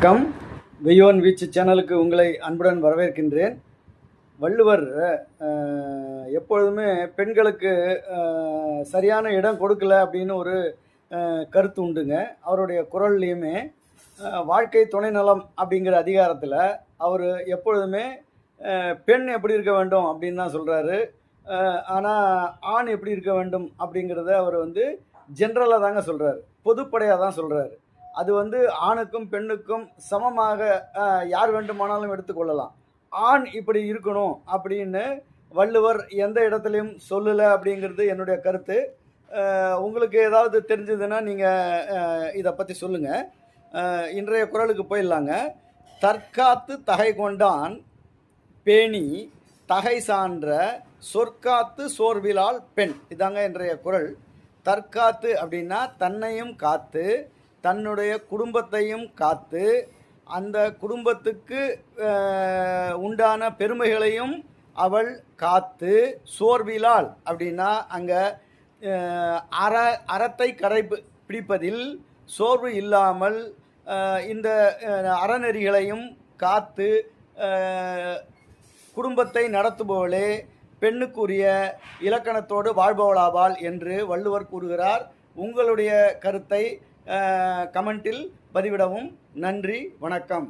வணக்கம். வெய்யோன் வீச்சு சேனலுக்கு உங்களை அன்புடன் வரவேற்கின்றேன். வள்ளுவர் எப்பொழுதுமே பெண்களுக்கு சரியான இடம் கொடுக்கல அப்படின்னு ஒரு கருத்து உண்டுங்க. அவருடைய குரல்லையுமே வாழ்க்கை துணை நலம் அப்படிங்கிற அதிகாரத்தில் அவர் எப்பொழுதுமே பெண் எப்படி இருக்க வேண்டும் அப்படின்னு தான் சொல்கிறாரு. ஆனால் ஆண் எப்படி இருக்க வேண்டும் அப்படிங்கிறத அவர் ஜென்ரலாக தாங்க சொல்கிறாரு, பொதுப்படையாக தான் சொல்கிறாரு. அது ஆணுக்கும் பெண்ணுக்கும் சமமாக யார் வேண்டுமானாலும் எடுத்துக்கொள்ளலாம். ஆண் இப்படி இருக்கணும் அப்படின்னு வள்ளுவர் எந்த இடத்துலையும் சொல்லலை அப்படிங்கிறது என்னுடைய கருத்து. உங்களுக்கு ஏதாவது தெரிஞ்சதுன்னா நீங்கள் இதை பற்றி சொல்லுங்கள். இன்றைய குறளுக்கு போயிடலாங்க. தற்காத்து தகை கொண்டான் பேணி தகை சான்ற சொற்காத்து சோர்விலால் பெண். இதாங்க இன்றைய குறள். தற்காத்து அப்படின்னா தன்னையும் காத்து தன்னுடைய குடும்பத்தையும் காத்து அந்த குடும்பத்துக்கு உண்டான பெருமைகளையும் அவள் காத்து சோர்விலால் அப்படின்னா அங்கே அறத்தை பிடிப்பதில் சோர்வு இல்லாமல் இந்த அறநெறிகளையும் காத்து குடும்பத்தை நடத்துபவளே பெண்ணுக்குரிய இலக்கணத்தோடு வாழ்பவளாவாள் என்று வள்ளுவர் கூறுகிறார். உங்களுடைய கருத்தை கமெண்டில் பதிவிடவும். நன்றி, வணக்கம்.